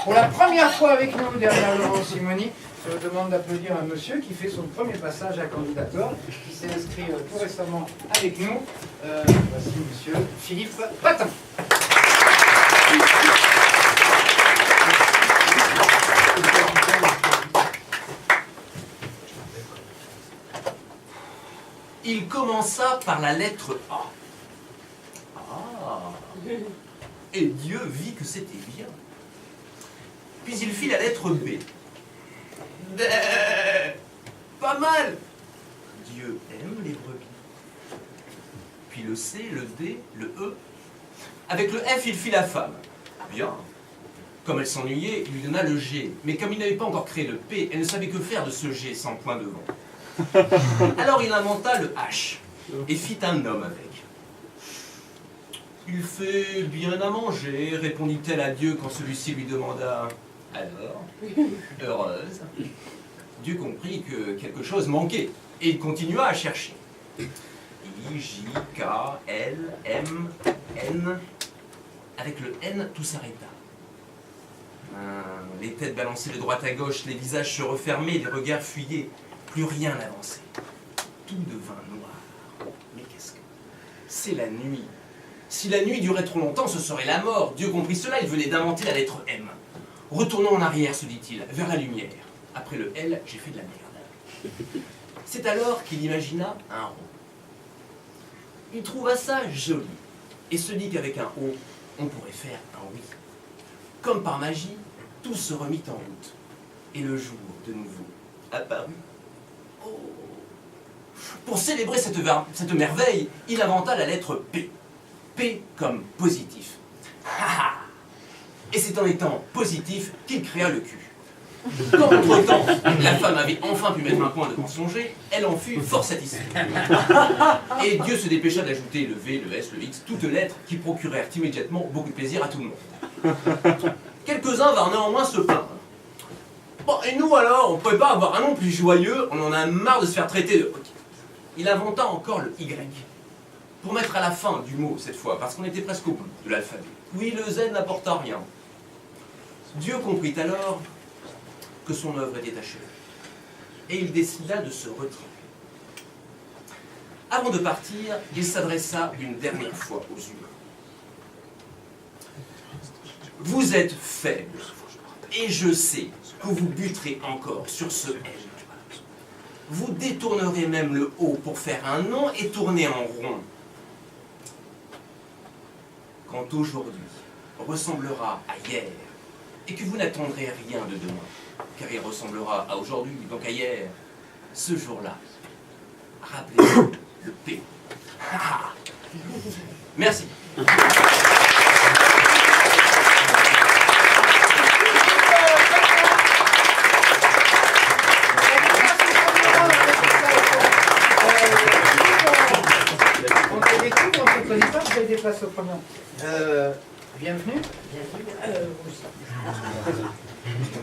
Pour la première fois avec nous derrière Laurent Simoni, je vous demande d'applaudir un monsieur qui fait son premier passage à Candidator, qui s'est inscrit tout récemment avec nous. Voici monsieur Philippe Patin. Il commença par la lettre A. Ah. Et Dieu vit que c'était bien. Puis il fit la lettre B. Pas mal. Dieu aime les brebis. Puis le C, le D, le E. Avec le F, il fit la femme. Bien. Comme elle s'ennuyait, il lui donna le G. Mais comme il n'avait pas encore créé le P, elle ne savait que faire de ce G sans point devant. Alors il inventa le H et fit un homme avec. Il fait bien à manger, répondit-elle à Dieu quand celui-ci lui demanda « Alors, heureuse ?» Dieu comprit que quelque chose manquait et il continua à chercher. I, J, K, L, M, N. Avec le N, tout s'arrêta. Les têtes balançaient de droite à gauche, les visages se refermaient, les regards fuyaient. Plus rien n'avançait. Tout devint noir. Mais qu'est-ce que... C'est la nuit. Si la nuit durait trop longtemps, ce serait la mort. Dieu comprit cela, il venait d'inventer la lettre M. Retournons en arrière, se dit-il, vers la lumière. Après le L, j'ai fait de la merde. C'est alors qu'il imagina un rond. Il trouva ça joli et se dit qu'avec un O, on pourrait faire un oui. Comme par magie, tout se remit en route. Et le jour, de nouveau, apparut. Oh. Pour célébrer cette merveille, il inventa la lettre P. P comme positif. Et c'est en étant positif qu'il créa le cul. Quand entre-temps, la femme avait enfin pu mettre un point devant son G, elle en fut fort satisfaite. Et Dieu se dépêcha d'ajouter le V, le S, le X, toutes lettres qui procurèrent immédiatement beaucoup de plaisir à tout le monde. Quelques-uns vinrent néanmoins se plaindre. Bon, et nous alors, on ne pouvait pas avoir un nom plus joyeux, on en a marre de se faire traiter de... Il inventa encore le Y, pour mettre à la fin du mot cette fois, parce qu'on était presque au bout de l'alphabet. Oui, le Z n'apporta rien. Dieu comprit alors que son œuvre était achevée, et il décida de se retirer. Avant de partir, il s'adressa une dernière fois aux humains. Vous êtes faibles, et je sais que vous buterez encore sur ce L. Vous détournerez même le O pour faire un nom et tourner en rond. Quand aujourd'hui ressemblera à hier, et que vous n'attendrez rien de demain, car il ressemblera à aujourd'hui, donc à hier, ce jour-là, rappelez-vous le P. Merci. Vous avez des places au premier. Bienvenue.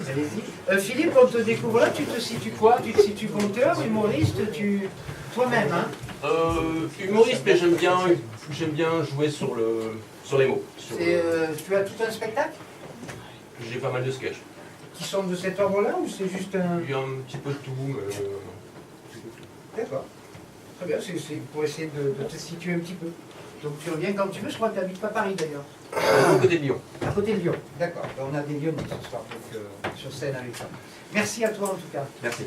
Allez-y. Philippe, on te découvre là, tu te situes quoi? Tu te situes conteur, humoriste, toi-même, hein? Humoriste, mais j'aime bien jouer sur les mots. Tu as tout un spectacle? J'ai pas mal de sketchs. Qui sont de cet ordre-là ou c'est juste un... Il y a un petit peu de tout, mais... D'accord. Très bien, c'est pour essayer de te situer un petit peu. Donc tu reviens quand tu veux, je crois que tu n'habites pas Paris d'ailleurs. À côté de Lyon. À côté de Lyon, d'accord. On a des Lyonnais ce soir, donc sur scène avec ça. Merci à toi en tout cas. Merci.